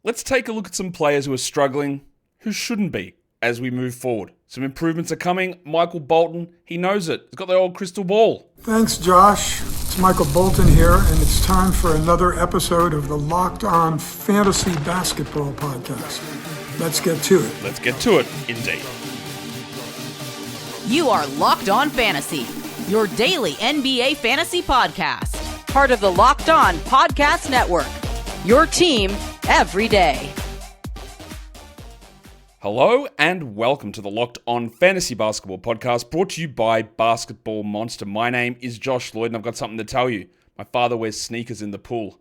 let's take a look at some players who are struggling, who shouldn't be, as we move forward. Some improvements are coming. Michael Bolton, he knows it. He's got the old crystal ball. Thanks, Josh. It's Michael Bolton here, and it's time for another episode of the Locked On Fantasy Basketball Podcast. Let's get to it. Let's get to it, indeed. You are Locked On Fantasy, your daily NBA fantasy podcast. Part of the Locked On Podcast Network, your team every day. Hello and welcome to the Locked On Fantasy Basketball Podcast, brought to you by Basketball Monster. My name is Josh Lloyd and I've got something to tell you. My father wears sneakers in the pool.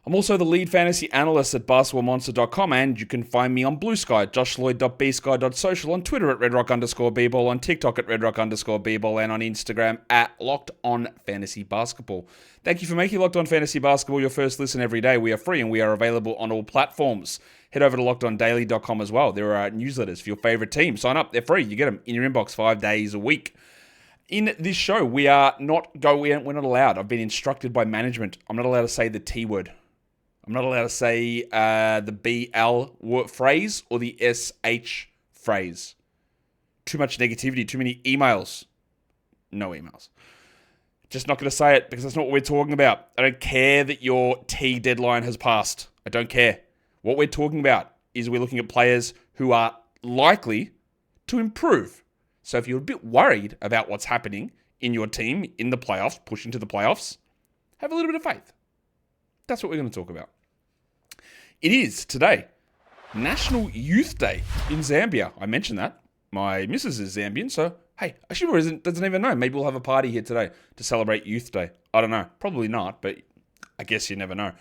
I'm also the lead fantasy analyst at basketballmonster.com, and you can find me on Blue Sky at joshloyd.bsky.social, on Twitter at redrock_bball, on TikTok at redrock_bball, and on Instagram at Locked On Fantasy Basketball. Thank you for making Locked On Fantasy Basketball your first listen every day. We are free and we are available on all platforms. Head over to lockedondaily.com as well. There are newsletters for your favorite team. Sign up, they're free. You get them in your inbox 5 days a week. In this show, we're not allowed. I've been instructed by management. I'm not allowed to say the T word. I'm not allowed to say the BL phrase or the SH phrase. Too much negativity, too many emails. No emails. Just not going to say it because that's not what we're talking about. I don't care that your T deadline has passed. I don't care. What we're talking about is we're looking at players who are likely to improve. So if you're a bit worried about what's happening in your team in the playoffs, pushing to the playoffs, have a little bit of faith. That's what we're going to talk about. It is today National Youth Day in Zambia. I mentioned that. My missus is Zambian, so hey, she doesn't even know. Maybe we'll have a party here today to celebrate Youth Day. I don't know. Probably not, but I guess you never know.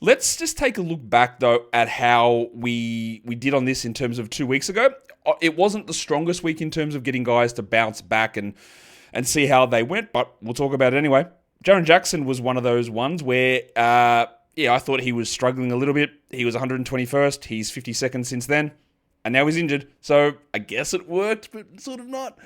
Let's just take a look back, though, at how we did on this in terms of 2 weeks ago. It wasn't the strongest week in terms of getting guys to bounce back and see how they went, but we'll talk about it anyway. Jaren Jackson was one of those ones where, I thought he was struggling a little bit. He was 121st. He's 52nd since then, and now he's injured. So I guess it worked, but sort of not.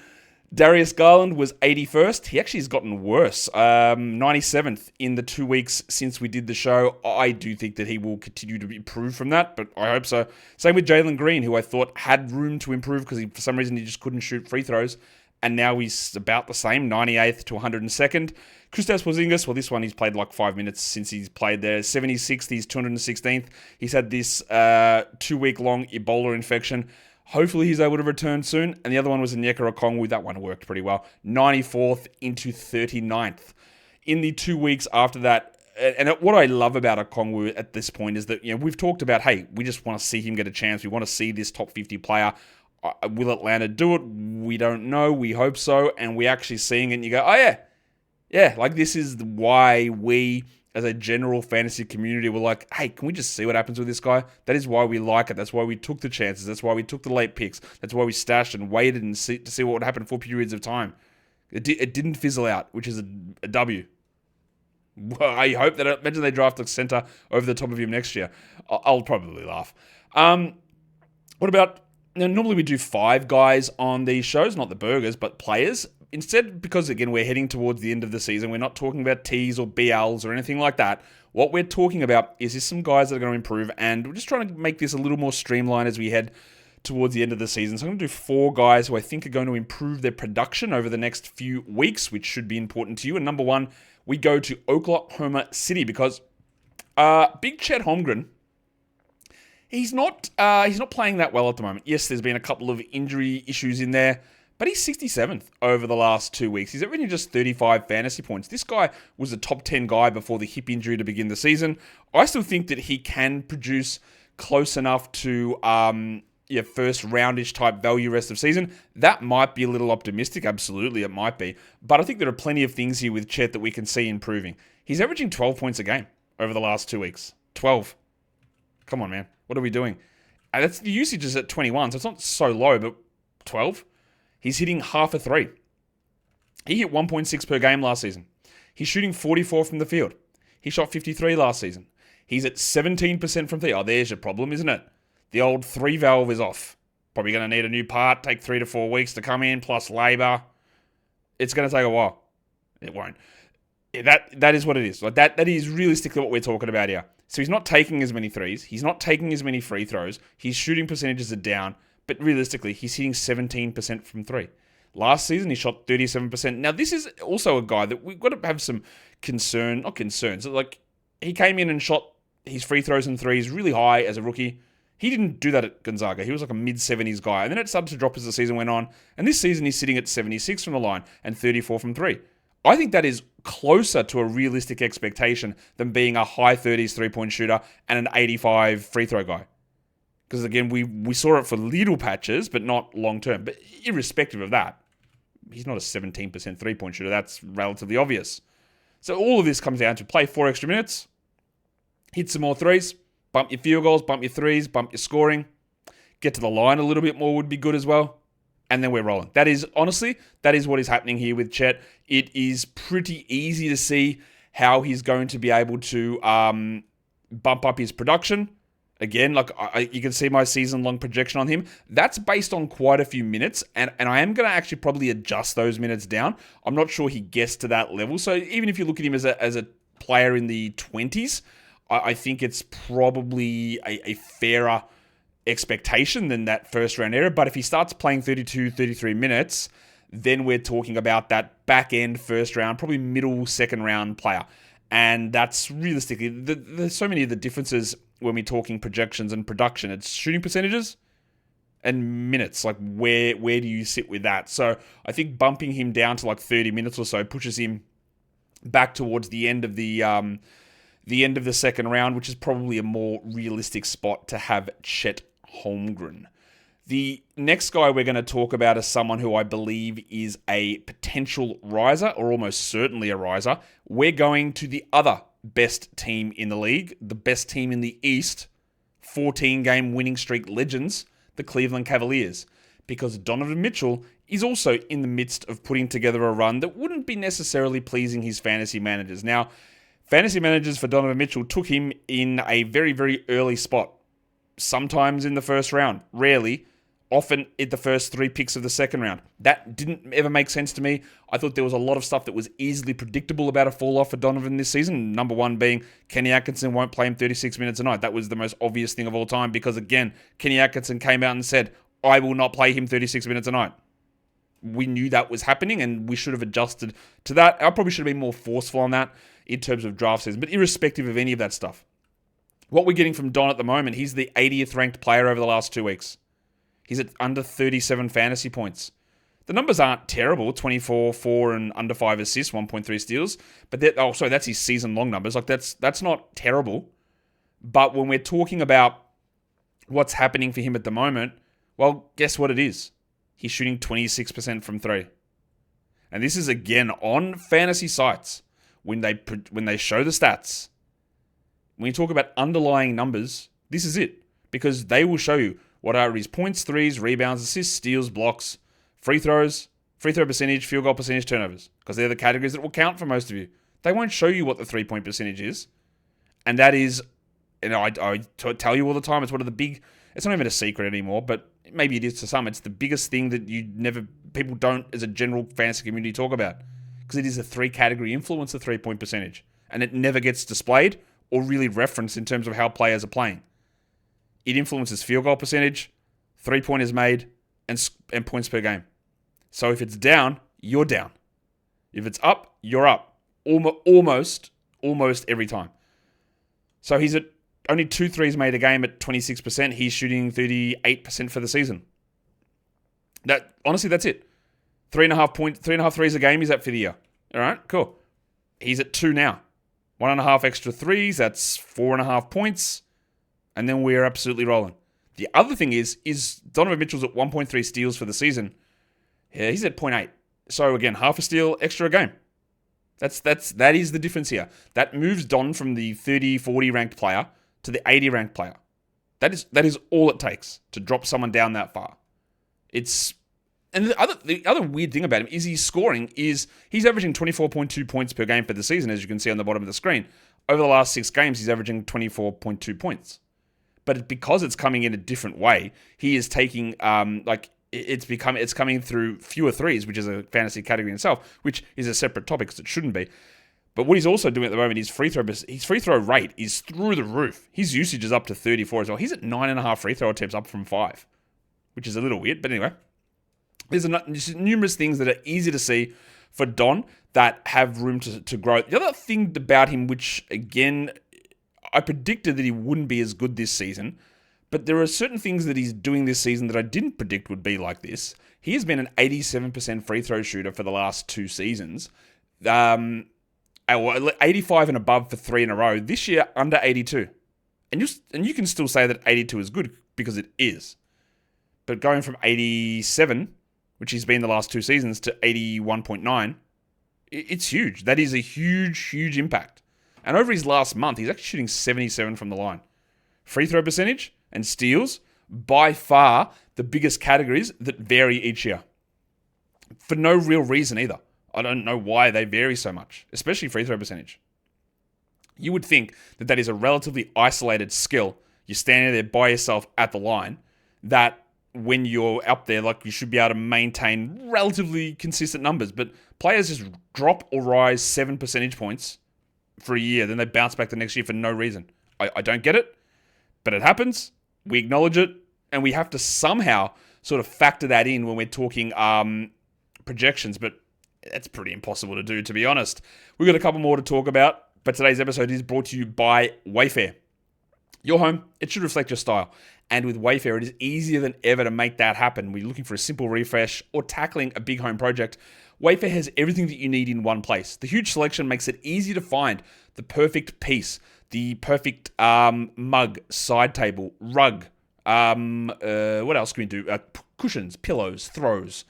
Darius Garland was 81st. He actually has gotten worse. 97th in the 2 weeks since we did the show. I do think that he will continue to improve from that, but I hope so. Same with Jalen Green, who I thought had room to improve because for some reason he just couldn't shoot free throws. And now he's about the same, 98th to 102nd. Kristaps Porzingis, well, this one he's played like 5 minutes since he's played there. 76th, he's 216th. He's had this 2-week-long Ebola infection. Hopefully he's able to return soon. And the other one was Onyeka Okongwu. That one worked pretty well. 94th into 39th. In the 2 weeks after that, and what I love about Okongwu at this point is that, we've talked about, hey, we just want to see him get a chance. We want to see this top 50 player. Will Atlanta do it? We don't know. We hope so. And we're actually seeing it and you go, oh yeah. Yeah, like this is why we, as a general fantasy community, were like, hey, can we just see what happens with this guy? That is why we like it. That's why we took the chances. That's why we took the late picks. That's why we stashed and waited to see what would happen for periods of time. It didn't fizzle out, which is a W. Well, I hope that, imagine they draft a center over the top of him next year. I'll probably laugh. What about, normally we do 5 guys on these shows, not the burgers, but players. Instead, because again, we're heading towards the end of the season, we're not talking about T's or BLs or anything like that. What we're talking about is just some guys that are going to improve, and we're just trying to make this a little more streamlined as we head towards the end of the season. So I'm going to do 4 guys who I think are going to improve their production over the next few weeks, which should be important to you. And number 1, we go to Oklahoma City because big Chet Holmgren, he's not playing that well at the moment. Yes, there's been a couple of injury issues in there, but he's 67th over the last 2 weeks. He's averaging just 35 fantasy points. This guy was a top 10 guy before the hip injury to begin the season. I still think that he can produce close enough to first roundish type value rest of season. That might be a little optimistic. Absolutely, it might be. But I think there are plenty of things here with Chet that we can see improving. He's averaging 12 points a game over the last 2 weeks. 12. Come on, man. What are we doing? And that's the usage is at 21, so it's not so low, but 12? He's hitting half a three. He hit 1.6 per game last season. He's shooting 44 from the field. He shot 53 last season. He's at 17% from three. Oh, there's your problem, isn't it? The old 3 valve is off. Probably going to need a new part, take 3 to 4 weeks to come in, plus labor. It's going to take a while. It won't. That is what it is. Like that is realistically what we're talking about here. So he's not taking as many threes. He's not taking as many free throws. His shooting percentages are down. But realistically, he's hitting 17% from three. Last season, he shot 37%. Now, this is also a guy that we've got to have some not concerns. Like, he came in and shot his free throws and threes really high as a rookie. He didn't do that at Gonzaga. He was like a mid-70s guy. And then it started to drop as the season went on. And this season, he's sitting at 76 from the line and 34 from three. I think that is closer to a realistic expectation than being a high 30s three-point shooter and an 85 free throw guy. Because again, we saw it for little patches, but not long-term. But irrespective of that, he's not a 17% three-point shooter. That's relatively obvious. So all of this comes down to play 4 extra minutes, hit some more threes, bump your field goals, bump your threes, bump your scoring, get to the line a little bit more would be good as well. And then we're rolling. That is what is happening here with Chet. It is pretty easy to see how he's going to be able to bump up his production. Again, like you can see my season-long projection on him. That's based on quite a few minutes, and I am going to actually probably adjust those minutes down. I'm not sure he gets to that level. So even if you look at him as a player in the 20s, I think it's probably a fairer expectation than that first-round era. But if he starts playing 32, 33 minutes, then we're talking about that back-end first-round, probably middle second-round player. And that's realistically, there's so many of the differences when we're talking projections and production. It's shooting percentages and minutes. Like where do you sit with that? So I think bumping him down to like 30 minutes or so pushes him back towards the end of the second round, which is probably a more realistic spot to have Chet Holmgren. The next guy we're going to talk about is someone who I believe is a potential riser, or almost certainly a riser. We're going to the other best team in the league, the best team in the East, 14-game winning streak legends, the Cleveland Cavaliers, because Donovan Mitchell is also in the midst of putting together a run that wouldn't be necessarily pleasing his fantasy managers. Now, fantasy managers for Donovan Mitchell took him in a very, very early spot, sometimes in the first round, rarely, often at the first 3 picks of the second round. That didn't ever make sense to me. I thought there was a lot of stuff that was easily predictable about a fall-off for Donovan this season. Number one being Kenny Atkinson won't play him 36 minutes a night. That was the most obvious thing of all time because, again, Kenny Atkinson came out and said, I will not play him 36 minutes a night. We knew that was happening and we should have adjusted to that. I probably should have been more forceful on that in terms of draft season, but irrespective of any of that stuff. What we're getting from Don at the moment, he's the 80th ranked player over the last 2 weeks. He's at under 37 fantasy points. The numbers aren't terrible, 24, 4, and under 5 assists, 1.3 steals. But that's his season-long numbers. Like that's not terrible. But when we're talking about what's happening for him at the moment, well, guess what it is? He's shooting 26% from 3. And this is, again, on fantasy sites. When they show the stats, when you talk about underlying numbers, this is it. Because they will show you what are his points, threes, rebounds, assists, steals, blocks, free throws, free throw percentage, field goal percentage, turnovers. Because they're the categories that will count for most of you. They won't show you what the 3-point percentage is. And that is, I tell you all the time, it's one of the big, it's not even a secret anymore, but maybe it is to some. It's the biggest thing that people don't, as a general fantasy community, talk about. Because it is a 3-category influence, the 3-point percentage. And it never gets displayed or really referenced in terms of how players are playing. It influences field goal percentage, 3-pointers made, and points per game. So if it's down, you're down. If it's up, you're up. Almost every time. So he's at only 2 threes made a game at 26%. He's shooting 38% for the season. Honestly, that's it. 3.5 threes a game he's at for the year. All right, cool. He's at 2 now. 1.5 extra threes, that's 4.5 points. And then we're absolutely rolling. The other thing is Donovan Mitchell's at 1.3 steals for the season. Yeah, he's at 0.8. So again, half a steal extra a game. That is the difference here. That moves Don from the 30, 40 ranked player to the 80 ranked player. That is all it takes to drop someone down that far. And the other weird thing about him is he's averaging 24.2 points per game for the season, as you can see on the bottom of the screen. Over the last 6 games, he's averaging 24.2 points. But because it's coming in a different way, he is taking it's coming through fewer threes, which is a fantasy category in itself, which is a separate topic because it shouldn't be. But what he's also doing at the moment, his free throw rate is through the roof. His usage is up to 34 as well. He's at 9.5 free throw attempts, up from 5, which is a little weird. But anyway, there's numerous things that are easy to see for Don that have room to grow. The other thing about him, which again, I predicted that he wouldn't be as good this season, but there are certain things that he's doing this season that I didn't predict would be like this. He has been an 87% free throw shooter for the last 2 seasons. 85 and above for 3 in a row. This year, under 82. And you can still say that 82 is good because it is. But going from 87, which he's been the last 2 seasons, to 81.9, it's huge. That is a huge, huge impact. And over his last month, he's actually shooting 77 from the line. Free throw percentage and steals, by far the biggest categories that vary each year. For no real reason either. I don't know why they vary so much, especially free throw percentage. You would think that that is a relatively isolated skill. You're standing there by yourself at the line, that when you're up there, like, you should be able to maintain relatively consistent numbers. But players just drop or rise 7 percentage points for a year, then they bounce back the next year for no reason. I don't get it, but it happens. We acknowledge it, and we have to somehow sort of factor that in when we're talking projections, but that's pretty impossible to do, to be honest. We've got a couple more to talk about, but today's episode is brought to you by Wayfair. Your home, it should reflect your style. And with Wayfair, it is easier than ever to make that happen. When you're looking for a simple refresh or tackling a big home project, Wayfair has everything that you need in one place. The huge selection makes it easy to find the perfect piece, the perfect mug, side table, rug. What else can we do? Cushions, pillows, throws,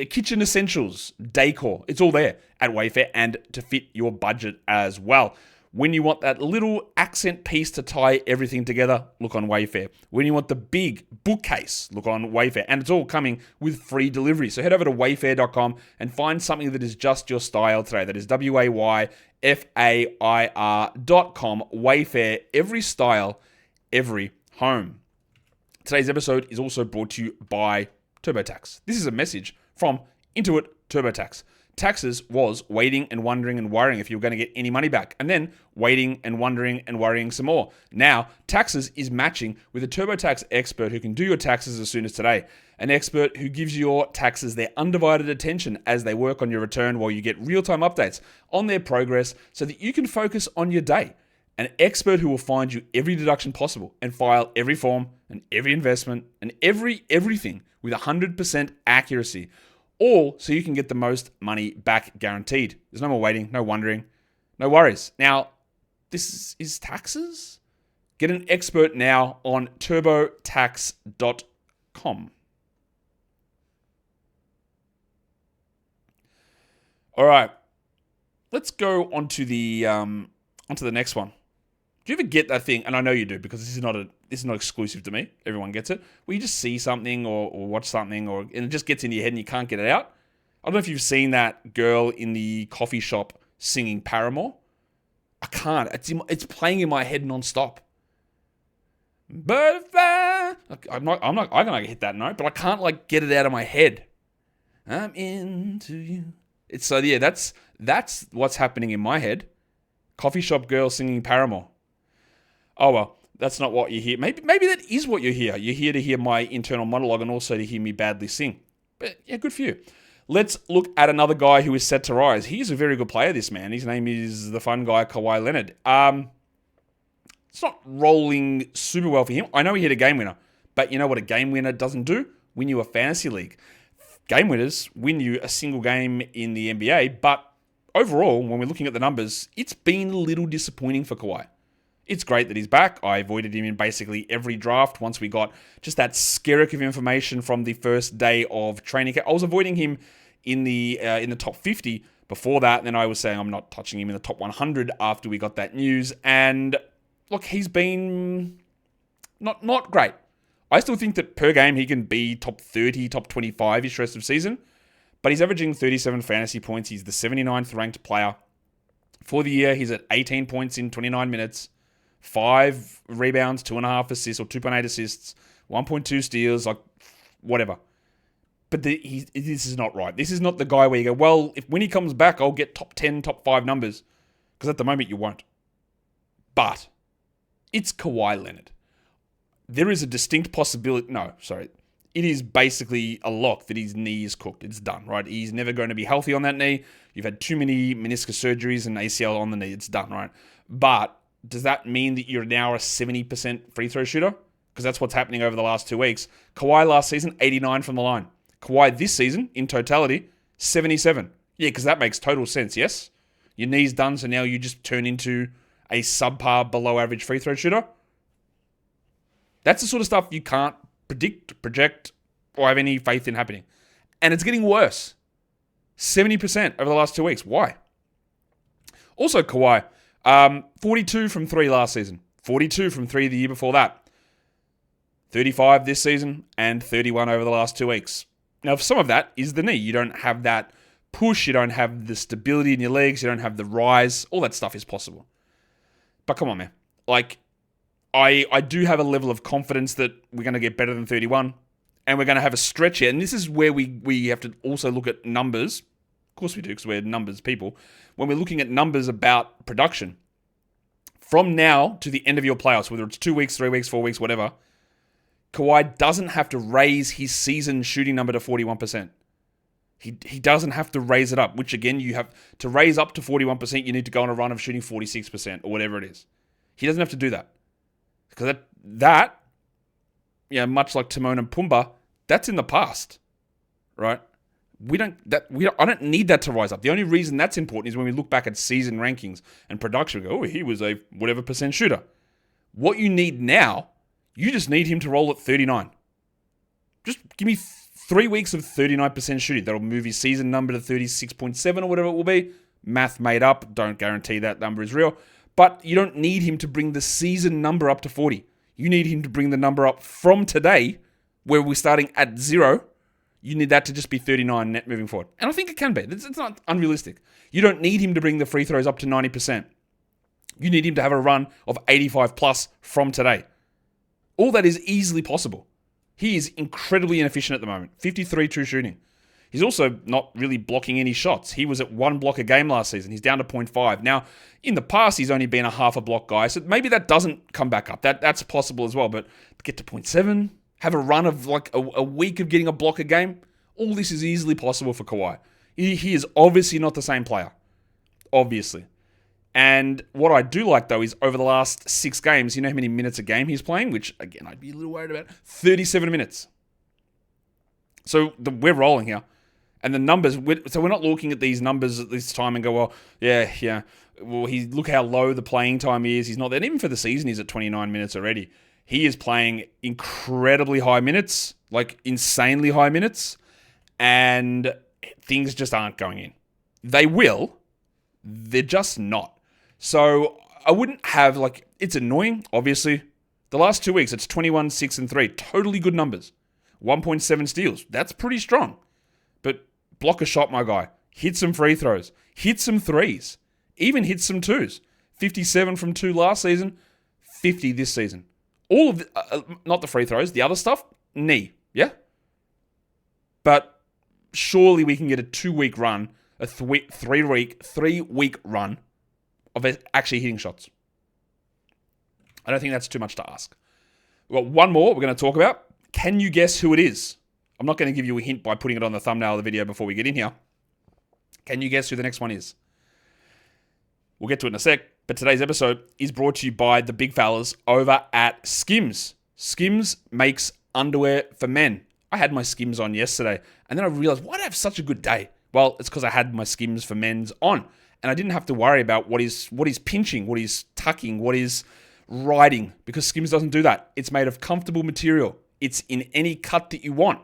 kitchen essentials, decor. It's all there at Wayfair, and to fit your budget as well. When you want that little accent piece to tie everything together, look on Wayfair. When you want the big bookcase, look on Wayfair. And it's all coming with free delivery. So head over to wayfair.com and find something that is just your style today. That is WAYFAIR.com. Wayfair, every style, every home. Today's episode is also brought to you by TurboTax. This is a message from Intuit TurboTax. Taxes was waiting and wondering and worrying if you were going to get any money back, and then waiting and wondering and worrying some more. Now, Taxes is matching with a TurboTax expert who can do your taxes as soon as today. An expert who gives your taxes their undivided attention as they work on your return, while you get real-time updates on their progress so that you can focus on your day. An expert who will find you every deduction possible and file every form and every investment and everything with 100% accuracy. All so you can get the most money back guaranteed. There's no more waiting, no wondering, no worries. Now, this is taxes? Get an expert now on turbotax.com. All right, let's go onto the next one. Do you ever get that thing? And I know you do, because this is not exclusive to me. Everyone gets it. Where you just see something or watch something, and it just gets in your head and you can't get it out. I don't know if you've seen that girl in the coffee shop singing Paramore. I can't. It's playing in my head nonstop. But I'm gonna hit that note, but I can't get it out of my head. I'm into you. It's so yeah. That's what's happening in my head. Coffee shop girl singing Paramore. Oh, well, that's not what you hear. Maybe that is what you hear. You're here to hear my internal monologue and also to hear me badly sing. But yeah, good for you. Let's look at another guy who is set to rise. He's a very good player, this man. His name is the fun guy, Kawhi Leonard. It's not rolling super well for him. I know he hit a game winner, but you know what a game winner doesn't do? Win you a fantasy league. Game winners win you a single game in the NBA, but overall, when we're looking at the numbers, it's been a little disappointing for Kawhi. It's great that he's back. I avoided him in basically every draft once we got just that skerrick of information from the first day of training. I was avoiding him in the top 50 before that, and then I was saying I'm not touching him in the top 100 after we got that news. And look, he's been not great. I still think that per game he can be top 30, top 25-ish rest of season, but he's averaging 37 fantasy points. He's the 79th ranked player. For the year, he's at 18 points in 29 minutes. 5 rebounds, 2.5 assists, or 2.8 assists, 1.2 steals, whatever. But this is not right. This is not the guy where you go, well, when he comes back, I'll get top 10, top 5 numbers. Because at the moment, you won't. But it's Kawhi Leonard. There is a distinct possibility. No, sorry. It is basically a lock that his knee is cooked. It's done, right? He's never going to be healthy on that knee. You've had too many meniscus surgeries and ACL on the knee. It's done, right? But does that mean that you're now a 70% free throw shooter? Because that's what's happening over the last 2 weeks. Kawhi last season, 89 from the line. Kawhi this season, in totality, 77. Yeah, because that makes total sense, yes? Your knee's done, so now you just turn into a subpar, below average free throw shooter? That's the sort of stuff you can't predict, project, or have any faith in happening. And it's getting worse. 70% over the last 2 weeks. Why? Also, Kawhi, 42 from 3 last season. 42 from 3 the year before that. 35 this season, and 31 over the last 2 weeks. Now, some of that is the knee. You don't have that push. You don't have the stability in your legs. You don't have the rise. All that stuff is possible. But come on, man. Like, I do have a level of confidence that we're going to get better than 31. And we're going to have a stretch here. And this is where we have to also look at numbers. Of course we do, because we're numbers people. When we're looking at numbers about production. From now to the end of your playoffs, whether it's 2 weeks, 3 weeks, 4 weeks, whatever, Kawhi doesn't have to raise his season shooting number to 41%. He doesn't have to raise it up, which again, you have to raise up to 41%, you need to go on a run of shooting 46% or whatever it is. He doesn't have to do that. Because that much like Timon and Pumbaa, that's in the past, right? I don't need that to rise up. The only reason that's important is when we look back at season rankings and production, we go, oh, he was a whatever percent shooter. What you need now, you just need him to roll at 39. Just give me 3 weeks of 39% shooting. That'll move his season number to 36.7 or whatever it will be. Math made up. Don't guarantee that number is real. But you don't need him to bring the season number up to 40. You need him to bring the number up from today, where we're starting at 0. You need that to just be 39 net moving forward. And I think it can be. It's not unrealistic. You don't need him to bring the free throws up to 90%. You need him to have a run of 85 plus from today. All that is easily possible. He is incredibly inefficient at the moment. 53 true shooting. He's also not really blocking any shots. He was at 1 block a game last season. He's down to 0.5. Now, in the past, he's only been a half a block guy, so maybe that doesn't come back up. That's possible as well, but to get to 0.7, have a run of like a week of getting a block a game, all this is easily possible for Kawhi. He is obviously not the same player. Obviously. And what I do like, though, is over the last 6 games, you know how many minutes a game he's playing? Which, again, I'd be a little worried about. 37 minutes. So we're rolling here. And the numbers, so we're not looking at these numbers at this time and go, well, yeah. Well, look how low the playing time is. He's not there. And even for the season, he's at 29 minutes already. He is playing incredibly high minutes, like insanely high minutes. And things just aren't going in. They will. They're just not. So I wouldn't have, it's annoying, obviously. The last 2 weeks, it's 21, 6, and 3. Totally good numbers. 1.7 steals. That's pretty strong. But block a shot, my guy. Hit some free throws. Hit some threes. Even hit some twos. 57 from 2 last season. 50 this season. All of not the free throws. The other stuff, knee. Yeah? But surely we can get a 2-week run, a 3-week run of actually hitting shots. I don't think that's too much to ask. We've got one more we're going to talk about. Can you guess who it is? I'm not going to give you a hint by putting it on the thumbnail of the video before we get in here. Can you guess who the next one is? We'll get to it in a sec, but today's episode is brought to you by the big fellas over at Skims. Skims makes underwear for men. I had my Skims on yesterday, and then I realized, why did I have such a good day? Well, it's because I had my Skims for men's on, and I didn't have to worry about what is pinching, what is tucking, what is riding, because Skims doesn't do that. It's made of comfortable material. It's in any cut that you want.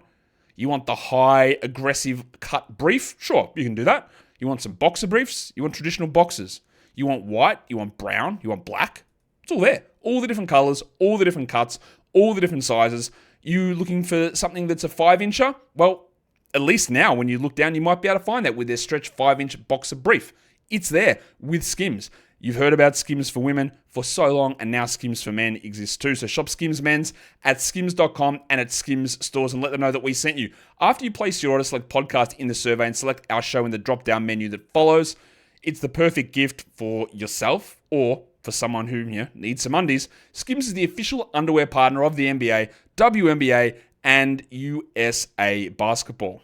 You want the high, aggressive cut brief? Sure, you can do that. You want some boxer briefs? You want traditional boxers? You want white? You want brown? You want black? It's all there. All the different colors, all the different cuts, all the different sizes. You looking for something that's a 5-incher? Well, at least now when you look down, you might be able to find that with their stretch 5-inch boxer brief. It's there with Skims. You've heard about Skims for women for so long, and now Skims for men exists too. So shop Skims Men's at skims.com and at Skims stores and let them know that we sent you. After you place your order, select podcast in the survey and select our show in the drop-down menu that follows. It's the perfect gift for yourself or for someone who needs some undies. Skims is the official underwear partner of the NBA, WNBA, and USA Basketball.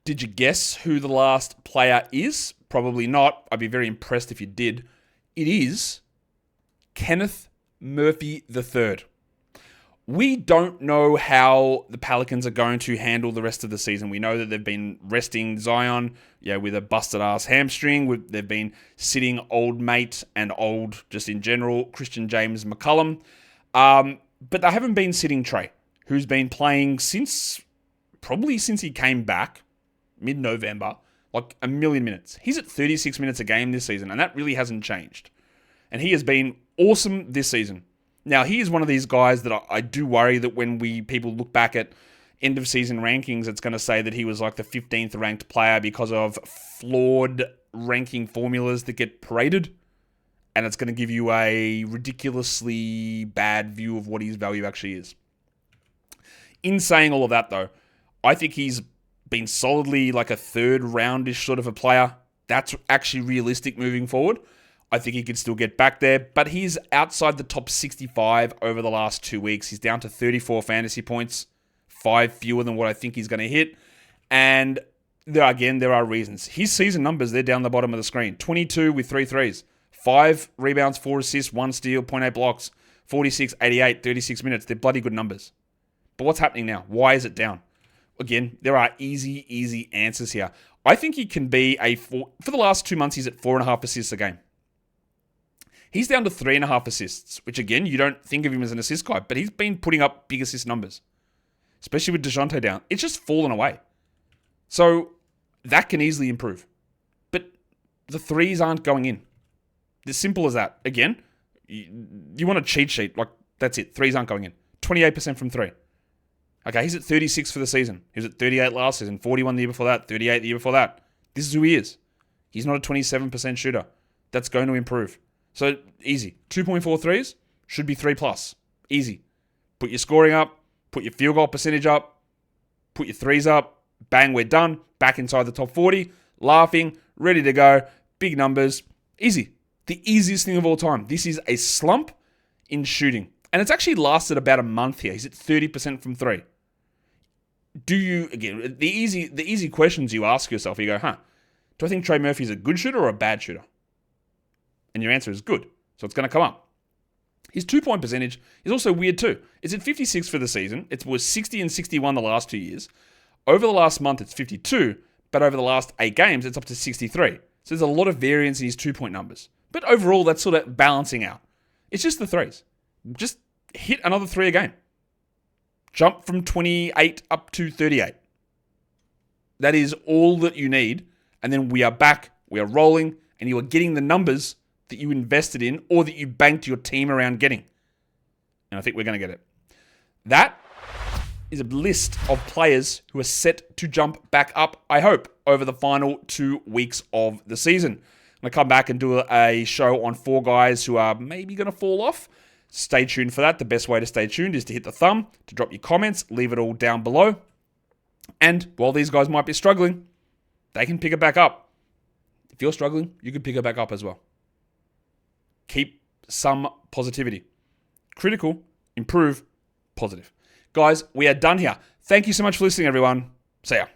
Did you guess who the last player is? Probably not. I'd be very impressed if you did. It is Kenneth Murphy III. We don't know how the Pelicans are going to handle the rest of the season. We know that they've been resting Zion, with a busted-ass hamstring. They've been sitting old mate and old, just in general, Christian James McCollum. But they haven't been sitting Trey, who's been playing probably since he came back, mid-November, like a million minutes. He's at 36 minutes a game this season, and that really hasn't changed. And he has been awesome this season. Now, he is one of these guys that I do worry that when people look back at end-of-season rankings, it's going to say that he was like the 15th ranked player because of flawed ranking formulas that get paraded. And it's going to give you a ridiculously bad view of what his value actually is. In saying all of that, though, I think he's been solidly like a third roundish sort of a player. That's actually realistic moving forward. I think he could still get back there, but he's outside the top 65 over the last 2 weeks. He's down to 34 fantasy points, 5 fewer than what I think he's going to hit. And there are reasons. His season numbers, they're down the bottom of the screen. 22 with 3 threes, 5 rebounds, 4 assists, 1 steal, 0.8 blocks, 46, 88, 36 minutes. They're bloody good numbers. But what's happening now? Why is it down? Again, there are easy answers here. I think he can be for the last 2 months, he's at 4.5 assists a game. He's down to 3.5 assists, which again, you don't think of him as an assist guy, but he's been putting up big assist numbers, especially with DeJounte down. It's just fallen away. So that can easily improve. But the threes aren't going in. As simple as that. Again, you want a cheat sheet, like that's it. Threes aren't going in. 28% from 3. Okay, he's at 36 for the season. He was at 38 last season, 41 the year before that, 38 the year before that. This is who he is. He's not a 27% shooter. That's going to improve. So, easy. 2.4 threes should be 3+. Easy. Put your scoring up, put your field goal percentage up, put your threes up, bang, we're done. Back inside the top 40, laughing, ready to go, big numbers. Easy. The easiest thing of all time. This is a slump in shooting. And it's actually lasted about a month here. He's at 30% from 3. Again, the easy questions you ask yourself, you go, do I think Trey Murphy is a good shooter or a bad shooter? And your answer is good. So it's going to come up. His 2-point percentage is also weird too. It's at 56 for the season. It was 60 and 61 the last 2 years. Over the last month, it's 52. But over the last 8 games, it's up to 63. So there's a lot of variance in his 2-point numbers. But overall, that's sort of balancing out. It's just the threes. Just hit another 3 a game. Jump from 28 up to 38. That is all that you need. And then we are back. We are rolling. And you are getting the numbers that you invested in or that you banked your team around getting. And I think we're going to get it. That is a list of players who are set to jump back up, I hope, over the final 2 weeks of the season. I'm going to come back and do a show on 4 guys who are maybe going to fall off. Stay tuned for that. The best way to stay tuned is to hit the thumb, to drop your comments, leave it all down below. And while these guys might be struggling, they can pick it back up. If you're struggling, you can pick it back up as well. Keep some positivity. Critical, improve, positive. Guys, we are done here. Thank you so much for listening, everyone. See ya.